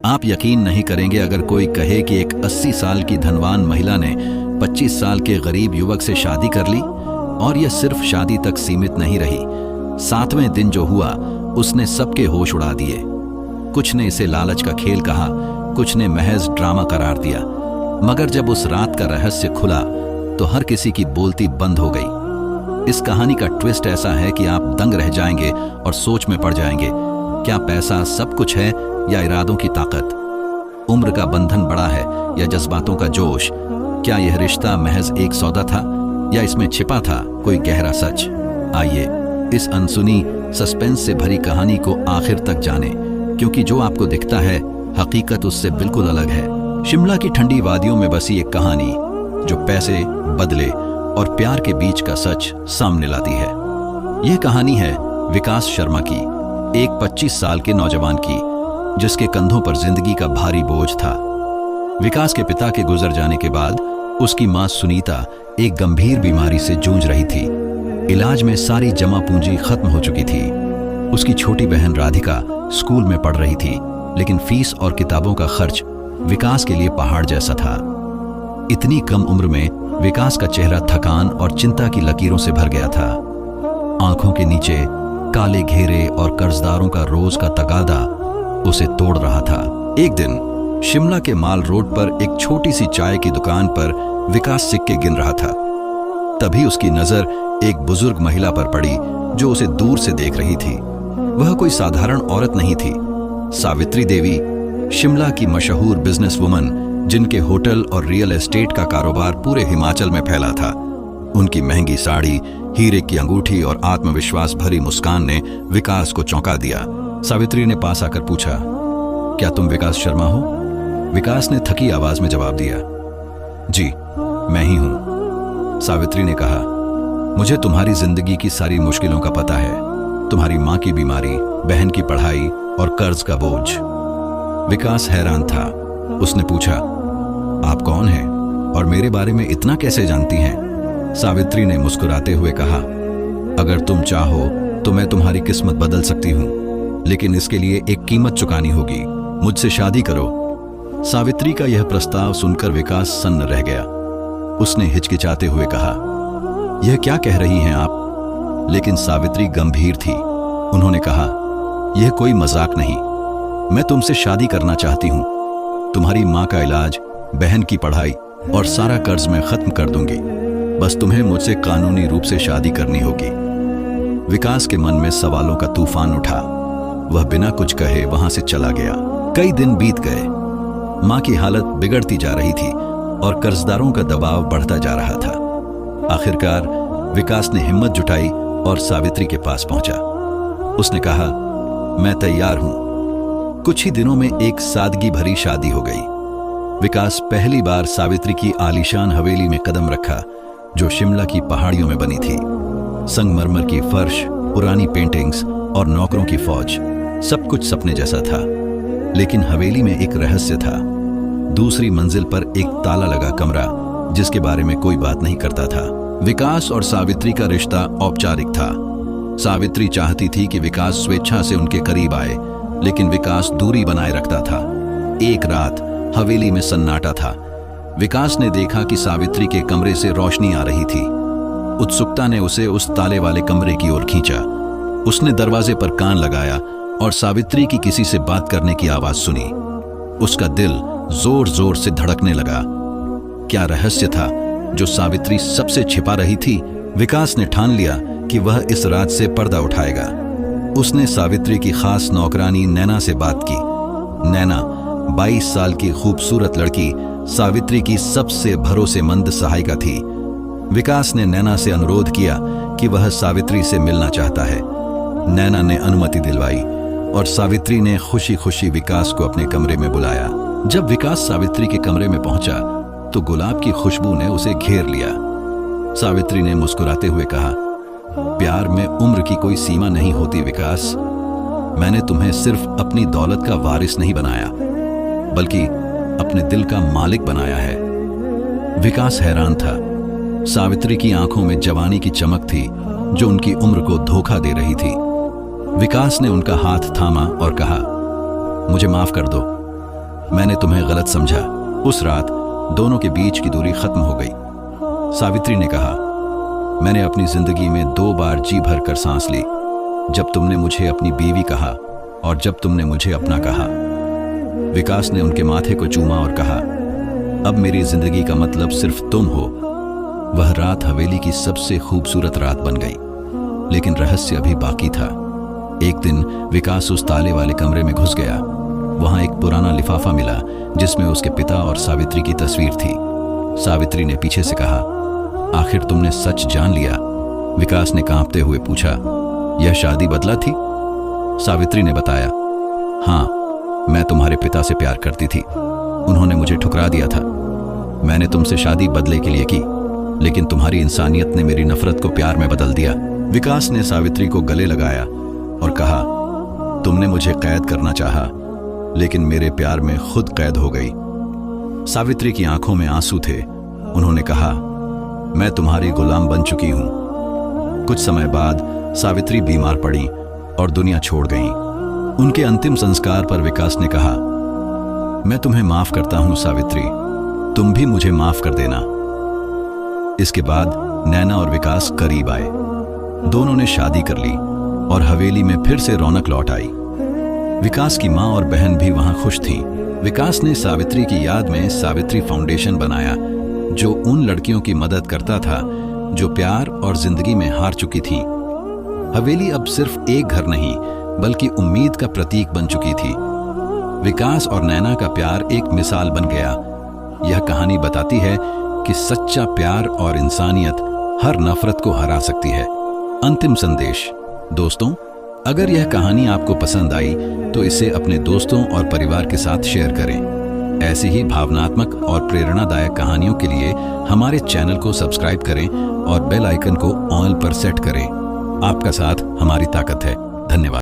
आप यकीन नहीं करेंगे अगर कोई कहे कि एक 80 साल की धनवान महिला ने 25 साल के गरीब युवक से शादी कर ली, और यह सिर्फ शादी तक सीमित नहीं रही। 7वें दिन जो हुआ उसने सबके होश उड़ा दिए। कुछ ने इसे लालच का खेल कहा, कुछ ने महज ड्रामा करार दिया, मगर जब उस रात का रहस्य खुला तो हर किसी की बोलती बंद हो गई। इस कहानी का ट्विस्ट ऐसा है कि आप दंग रह जाएंगे और सोच में पड़ जाएंगे, क्या पैसा सब कुछ है या इरादों की ताकत? उम्र का बंधन बड़ा है या जज्बातों का जोश? क्या यह रिश्ता महज एक सौदा था या इसमें छिपा था कोई गहरा सच? आइए इस अनसुनी सस्पेंस से भरी कहानी को आखिर तक जानें, क्योंकि जो आपको दिखता है हकीकत उससे बिल्कुल अलग है। शिमला की ठंडी वादियों में बसी एक कहानी जो पैसे, बदले और प्यार के बीच का सच सामने लाती है। यह कहानी है विकास शर्मा की, एक 25 साल के नौजवान की, जिसके कंधों पर जिंदगी का भारी बोझ था। विकास के पिता के गुजर जाने के बाद उसकी मां सुनीता एक गंभीर बीमारी से जूझ रही थी। इलाज में सारी जमा पूंजी खत्म हो चुकी थी। उसकी छोटी बहन राधिका स्कूल में पढ़ रही थी, लेकिन फीस और किताबों का खर्च विकास के लिए पहाड़ जैसा था। इतनी कम उम्र में विकास का चेहरा थकान और चिंता की लकीरों से भर गया था। आंखों के नीचे काले घेरे और कर्जदारों का रोज का तगादा उसे तोड़ रहा था। एक दिन शिमला के माल रोड पर एक छोटी सी चाय की दुकान पर विकास सिक्के गिन रहा था। तभी उसकी नजर एक बुजुर्ग महिला पर पड़ी जो उसे दूर से देख रही थी। वह कोई साधारण औरत नहीं थी, सावित्री देवी, शिमला की मशहूर बिजनेस वुमन, जिनके होटल और रियल एस्टेट का कारोबार पूरे हिमाचल में फैला था। उनकी महंगी साड़ी, हीरे की अंगूठी और आत्मविश्वास भरी मुस्कान ने विकास को चौंका दिया। सावित्री ने पास आकर पूछा, क्या तुम विकास शर्मा हो? विकास ने थकी आवाज में जवाब दिया, जी मैं ही हूं। सावित्री ने कहा, मुझे तुम्हारी जिंदगी की सारी मुश्किलों का पता है, तुम्हारी मां की बीमारी, बहन की पढ़ाई और कर्ज का बोझ। विकास हैरान था। उसने पूछा, आप कौन हैं और मेरे बारे में इतना कैसे जानती हैं? सावित्री ने मुस्कुराते हुए कहा, अगर तुम चाहो तो मैं तुम्हारी किस्मत बदल सकती हूं, लेकिन इसके लिए एक कीमत चुकानी होगी। मुझसे शादी करो। सावित्री का यह प्रस्ताव सुनकर विकास सन्न रह गया। उसने हिचकिचाते हुए कहा, यह क्या कह रही हैं आप? लेकिन सावित्री गंभीर थी। उन्होंने कहा, यह कोई मजाक नहीं, मैं तुमसे शादी करना चाहती हूं। तुम्हारी मां का इलाज, बहन की पढ़ाई और सारा कर्ज मैं खत्म कर दूंगी। बस तुम्हें मुझसे कानूनी रूप से शादी करनी होगी। विकास के मन में सवालों का तूफान उठा। वह बिना कुछ कहे वहां से चला गया। कई दिन बीत गए। मां की हालत बिगड़ती जा रही थी और कर्जदारों का दबाव बढ़ता जा रहा था। आखिरकार विकास ने हिम्मत जुटाई और सावित्री के पास पहुंचा। उसने कहा, मैं तैयार हूं। कुछ ही दिनों में एक सादगी भरी शादी हो गई। विकास पहली बार सावित्री की आलीशान हवेली में कदम रखा, जो शिमला की पहाड़ियों में बनी थी। संगमरमर की फर्श, पुरानी पेंटिंग्स और नौकरों की फौज, सब कुछ सपने जैसा था। लेकिन हवेली में एक रहस्य था। दूसरी मंजिल पर एक ताला लगा कमरा, जिसके बारे में कोई बात नहीं करता था। विकास और सावित्री का रिश्ता औपचारिक था। सावित्री चाहती थी कि विकास स्वेच्छा से उनके करीब आए, लेकिन विकास दूरी बनाए रखता था। एक रात हवेली में सन्नाटा था। विकास ने देखा कि सावित्री के कमरे से रोशनी आ रही थी। उत्सुकता ने उसे उस ताले वाले कमरे की ओर खींचा। उसने दरवाजे पर कान लगाया और सावित्री की किसी से बात करने की आवाज सुनी। उसका दिल जोर जोर से धड़कने लगा। क्या रहस्य था जो सावित्री सबसे छिपा रही थी? विकास ने ठान लिया कि वह इस रात से पर्दा उठाएगा। उसने सावित्री की खास नौकरानी नैना से बात की। नैना 22 साल की खूबसूरत लड़की, सावित्री की सबसे भरोसेमंद सहायिका थी। विकास ने नैना से अनुरोध किया कि वह सावित्री से मिलना चाहता है। नैना ने अनुमति दिलवाई और सावित्री ने खुशी खुशी विकास को अपने कमरे में बुलाया। जब विकास सावित्री के कमरे में पहुंचा तो गुलाब की खुशबू ने उसे घेर लिया। सावित्री ने मुस्कुराते हुए कहा, प्यार में उम्र की कोई सीमा नहीं होती विकास। मैंने तुम्हें सिर्फ अपनी दौलत का वारिस नहीं बनाया, बल्कि अपने दिल का मालिक बनाया है। विकास हैरान था। सावित्री की आंखों में जवानी की चमक थी, जो उनकी उम्र को धोखा दे रही थी। विकास ने उनका हाथ थामा और कहा, मुझे माफ कर दो, मैंने तुम्हें गलत समझा। उस रात दोनों के बीच की दूरी खत्म हो गई। सावित्री ने कहा, मैंने अपनी जिंदगी में 2 बार जी भर कर सांस ली, जब तुमने मुझे अपनी बीवी कहा और जब तुमने मुझे अपना कहा। विकास ने उनके माथे को चूमा और कहा, अब मेरी जिंदगी का मतलब सिर्फ तुम हो। वह रात हवेली की सबसे खूबसूरत रात बन गई, लेकिन रहस्य अभी बाकी था। एक दिन विकास उस ताले वाले कमरे में घुस गया। वहां एक पुराना लिफाफा मिला जिसमें उसके पिता और सावित्री की तस्वीर थी। सावित्री ने पीछे से कहा, आखिर तुमने सच जान लिया? विकास ने कांपते हुए पूछा, यह शादी बदला थी? सावित्री ने बताया, हाँ, मैं तुम्हारे पिता से प्यार करती थी। उन्होंने मुझे ठुकरा दिया था। मैंने तुमसे शादी बदले के लिए की, लेकिन तुम्हारी इंसानियत ने मेरी नफरत को प्यार में बदल दिया। विकास ने सावित्री को गले लगाया और कहा, तुमने मुझे कैद करना चाहा, लेकिन मेरे प्यार में खुद कैद हो गई। सावित्री की आंखों में आंसू थे। उन्होंने कहा, मैं तुम्हारी गुलाम बन चुकी हूं। कुछ समय बाद सावित्री बीमार पड़ी और दुनिया छोड़ गईं। उनके अंतिम संस्कार पर विकास ने कहा, मैं तुम्हें माफ करता हूं सावित्री, तुम भी मुझे माफ कर देना। इसके बाद नैना और विकास करीब आए। दोनों ने शादी कर ली और हवेली में फिर से रौनक लौट आई। विकास की मां और बहन भी वहां खुश थीं। विकास ने सावित्री की याद में सावित्री फाउंडेशन बनाया, जो उन लड़कियों की मदद करता था जो प्यार और जिंदगी में हार चुकी थीं। हवेली अब सिर्फ एक घर नहीं, बल्कि उम्मीद का प्रतीक बन चुकी थी। विकास और नैना का प्यार एक मिसाल बन गया। यह कहानी बताती है कि सच्चा प्यार और इंसानियत हर नफरत को हरा सकती है। अंतिम संदेश, दोस्तों, अगर यह कहानी आपको पसंद आई तो इसे अपने दोस्तों और परिवार के साथ शेयर करें। ऐसी ही भावनात्मक और प्रेरणादायक कहानियों के लिए हमारे चैनल को सब्सक्राइब करें और बेल आइकन को ऑल पर सेट करें। आपका साथ हमारी ताकत है। धन्यवाद।